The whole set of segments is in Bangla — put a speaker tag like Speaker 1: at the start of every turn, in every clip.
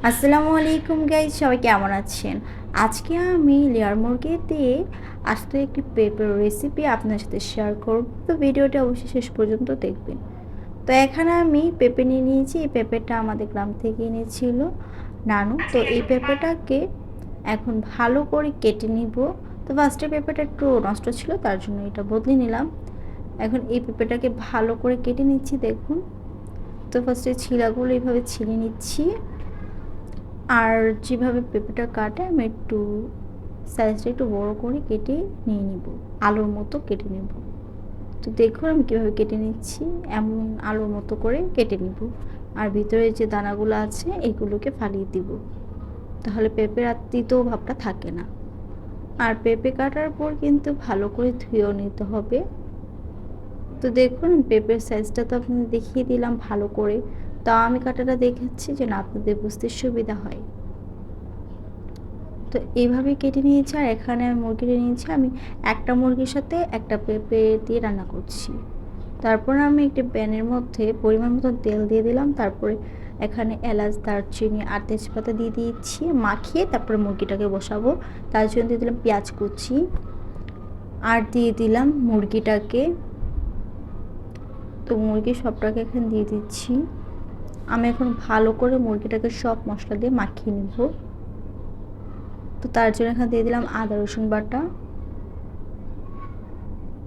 Speaker 1: আসসালামু আলাইকুম গাইজ, সবাই কেমন আছেন? আজকে আমি লেয়ার মুরগি দিয়ে আস্ত একটি পেঁপের রেসিপি আপনার সাথে শেয়ার করব। তো ভিডিওটা অবশ্যই শেষ পর্যন্ত দেখবেন। তো এখানে আমি পেঁপে নিয়ে নিয়েছি। এই পেঁপেটা আমাদের গ্রাম থেকে এনেছিল নানু। তো এই পেঁপেটাকে এখন ভালো করে কেটে নিব। তো ফার্স্টে পেঁপেটা একটু নষ্ট ছিল, তার জন্য এটা বদলে নিলাম। এখন এই পেঁপেটাকে ভালো করে কেটে নিচ্ছি, দেখুন। তো ফার্স্টে ছিলাগুলো এইভাবে ছিলে নিচ্ছি। আর যেভাবে পেঁপেটা কাটে আমি একটু সাইজটা একটু বড় করে কেটে নিয়ে নিব, আলুর মতো কেটে নেব। তো দেখুন আমি কীভাবে কেটে নিচ্ছি, এমন আলুর মতো করে কেটে নিব। আর ভিতরে যে দানাগুলো আছে এগুলোকে ফালিয়ে দিব, তাহলে পেঁপের আর তিতো ভাবটা থাকে না। আর পেঁপে কাটার পর কিন্তু ভালো করে ধুয়েও নিতে হবে। তো দেখুন পেঁপের সাইজটা তো আপনাদের দেখিয়ে দিলাম ভালো করে, তা আমি কাটাটা দেখাচ্ছি যেন আপনাদের বুঝতে সুবিধা হয়। তো এইভাবে কেটে নিয়েছি। আর এখানে আমি মুরগিটা নিয়েছি, আমি একটা মুরগির সাথে একটা পেঁপে দিয়ে রান্না করছি। তারপর আমি একটি প্যানের মধ্যে পরিমাণ মতো তেল দিয়ে দিলাম। তারপরে এখানে এলাচ, দারচিনি আর তেজপাতা দিয়ে দিয়েছি মাখিয়ে। তারপরে মুরগিটাকে বসাবো, তার জন্য দিয়ে দিলাম পেঁয়াজ কুচি আর দিয়ে দিলাম মুরগিটাকে। তো মুরগি সবটাকে এখানে দিয়ে দিচ্ছি। আমি এখন ভালো করে মুরগিটাকে সব মশলা দিয়ে মাখিয়ে নিব। তো তার জন্য এখানে দিয়ে দিলাম আদা রসুন বাটা,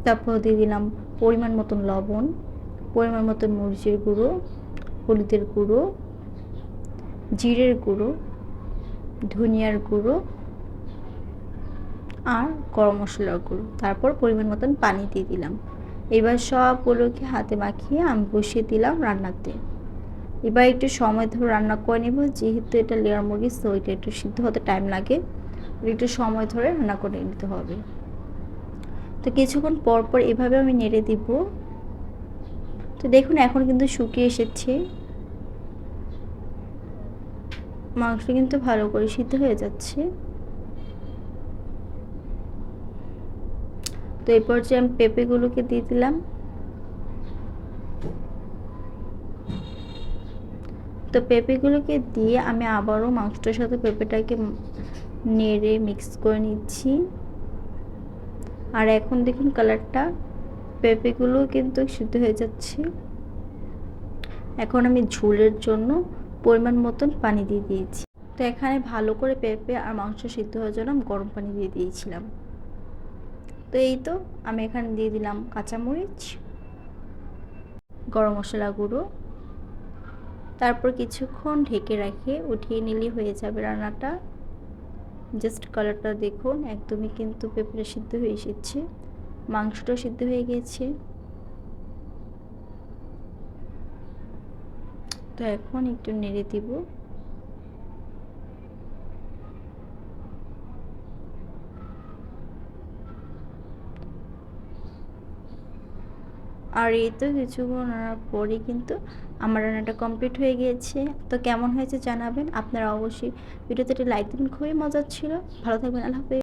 Speaker 1: তারপর দিয়ে দিলাম পরিমাণ মতন লবণ, পরিমাণ মতন মরিচের গুঁড়ো, হলুদের গুঁড়ো, জিরের গুঁড়ো, ধনিয়ার গুঁড়ো আর গরম মশলার গুঁড়ো। তারপর পরিমাণ মতন পানি দিয়ে দিলাম। এবার সবগুলোকে হাতে মাখিয়ে আমি বসিয়ে দিলাম রান্নাতে। এবার একটু সময় ধরে রান্না করে নেব, যেহেতু এটা লেয়ার মুরগি, সো এটা একটু সিদ্ধ হতে টাইম লাগে, একটু সময় ধরে রান্না করে নিতে হবে। তো কিছুক্ষণ পর পর এভাবে আমি নেড়ে দিব। তো দেখুন এখন কিন্তু শুকিয়ে এসেছে, মাংস কিন্তু ভালো করে সিদ্ধ হয়ে যাচ্ছে। তো এই পর্যায়ে আমি পেঁপেগুলোকে দিয়ে দিলাম। তো পেঁপেগুলোকে দিয়ে আমি আবারও মাংসটার সাথে পেঁপেটাকে নেড়ে মিক্স করে নিচ্ছি। আর এখন দেখুন কালারটা, পেঁপেগুলো কিন্তু সিদ্ধ হয়ে যাচ্ছে। এখন আমি ঝোলের জন্য পরিমাণ মতন পানি দিয়ে দিয়েছি। তো এখানে ভালো করে পেঁপে আর মাংস সিদ্ধ হওয়ার জন্য আমি গরম পানি দিয়ে দিয়েছিলাম। তো এই তো আমি এখানে দিয়ে দিলাম কাঁচামরিচ, গরম মশলা গুঁড়ো। তারপর কিছুক্ষণ ঢেকে রেখে উঠিয়ে নিলেই হয়ে যাবে রান্নাটা। জাস্ট কালারটা দেখুন, একদমই কিন্তু পেঁপেটা সিদ্ধ হয়ে এসেছে, মাংসটাও সিদ্ধ হয়ে গিয়েছে। তো এখন একটু নেড়ে দিব। আর এই তো কিছুক্ষণ রান্নার পরেই কিন্তু আমার রান্নাটা কমপ্লিট হয়ে গিয়েছে। তো কেমন হয়েছে জানাবেন। আপনারা অবশ্যই ভিডিওতে একটা লাইক দেবেন, খুবই মজার ছিল। ভালো থাকবেন, আল্লাহ হাফেজ।